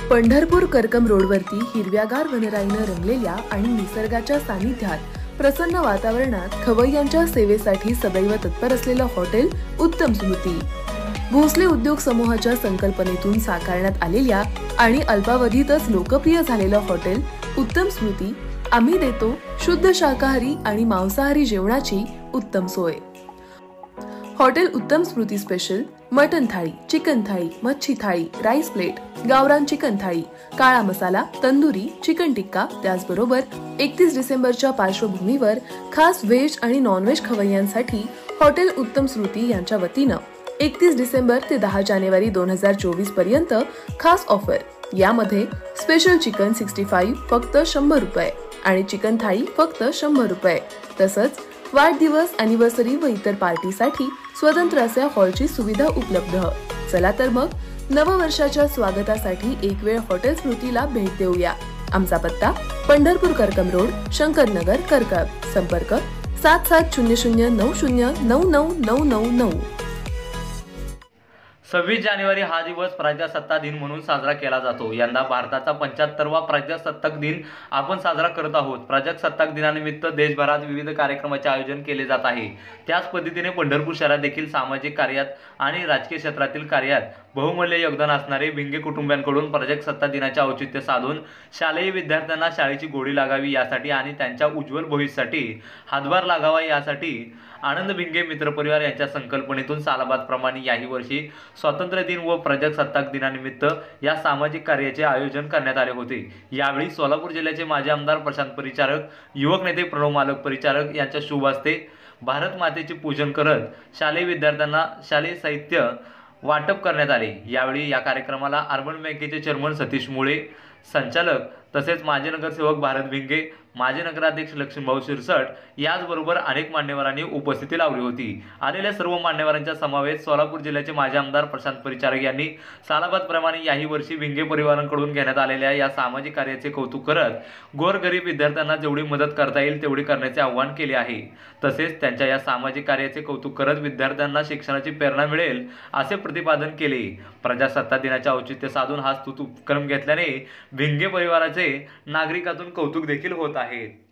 पंढरपूर करकम रोडवरती हिरव्यागार वनराईनं रंगलेल्या आणि निसर्गाच्या सानिध्यात प्रसन्न वातावरणात खवय्यांच्या सेवेसाठी सदैव तत्पर असलेलं हॉटेल उत्तम स्मृती भोसले उद्योग समूहाच्या संकल्पनेतून साकारण्यात आलेल्या आणि अल्पावधीतच लोकप्रिय झालेलं हॉटेल उत्तम स्मृती आम्ही देतो शुद्ध शाकाहारी आणि मांसाहारी जेवणाची उत्तम सोय। हॉटेल उत्तम स्मृती स्पेशल मटन थाळी, चिकन थाळी, मच्छी थाळी, राईस प्लेट, गावरान चिकन थाळी, काळा मसाला, तंदुरी, चिकन टिक्का, त्याचबरोबर 31 डिसेंबरच्या पार्श्वभूमीवर खास व्हेज आणि नॉन व्हेज खवय्यांसाठी हॉटेल उत्तम स्मृती यांच्या वतीनं 31 डिसेंबर ते 10 जानेवारी 2024 पर्यंत खास ऑफर। यामध्ये स्पेशल चिकन 65 फक्त 100 रुपये आणि चिकन थाळी फक्त 100 रुपये, तसंच वाढदिवस, अॅनिव्हर्सरी व इतर पार्टीसाठी स्वतंत्र अशा हॉलची सुविधा उपलब्ध। चला तर मग नववर्षाच्या स्वागतासाठी एक वेळ हॉटेल स्मृतीला भेट देऊया। आमचा पत्ता पंढरपूर करकम रोड, शंकरनगर, करकम। संपर्क 770090999999। 26 जानेवारी हा दिवस प्रजासत्ताक दिन म्हणून साजरा केला जातो। यंदा भारताचा 75वा प्रजासत्ताक दिन आपण साजरा करत आहोत। प्रजासत्ताक दिनानिमित्त देशभरात विविध कार्यक्रमांचे आयोजन केले जात आहे। त्याच पद्धतीने पंढरपूर शहरात देखील सामाजिक कार्यात आणि राजकीय क्षेत्रातील कार्यात बहुमूल्य योगदान असणारे भिंगे कुटुंबियांकडून प्रजासत्ताक दिनाचे औचित्य साधून शालेय विद्यार्थ्यांना शाळेची गोडी लागावी यासाठी आणि त्यांच्या उज्ज्वल भविष्यासाठी हातभार लागावा यासाठी आनंद भिंगे मित्रपरिवार यांच्या संकल्पनेतून सालाबादप्रमाणे याही वर्षी स्वातंत्र्य दिन व प्रजासत्ताक दिनानिमित्त या सामाजिक कार्याचे आयोजन करण्यात आले होते। यावेळी सोलापूर जिल्ह्याचे माजी आमदार प्रशांत परिचारक, युवक नेते प्रणव मालक परिचारक यांच्या शुभ हस्ते भारत मातेचे पूजन करत शालेय विद्यार्थ्यांना शालेय साहित्य वाटप करण्यात आले। यावेळी या कार्यक्रमाला अर्बन बँकेचे चेअरमन सतीश मुळे, संचालक तसेच माजी नगरसेवक भारत भिंगे, माजी नगराध्यक्ष लक्ष्मीभाऊ शिरसट याचबरोबर अनेक मान्यवरांनी उपस्थिती लावली होती। आलेल्या सर्व मान्यवरांच्या समावेश सोलापूर जिल्ह्याचे माजी आमदार प्रशांत परिचारक यांनी सालाबादप्रमाणे याही वर्षी भिंगे परिवारांकडून घेण्यात आलेल्या या सामाजिक कार्याचे कौतुक करत गोरगरीब विद्यार्थ्यांना जेवढी मदत करता येईल तेवढी करण्याचे आवाहन केले आहे। तसेच त्यांच्या या सामाजिक कार्याचे कौतुक करत विद्यार्थ्यांना शिक्षणाची प्रेरणा मिळेल असे प्रतिपादन केले। प्रजासत्ताक दिनाचे औचित्य साधून हा स्तुत उपक्रम घेतल्याने भिंगे परिवाराचे नागरिकातून कौतुक देखील होत आहे।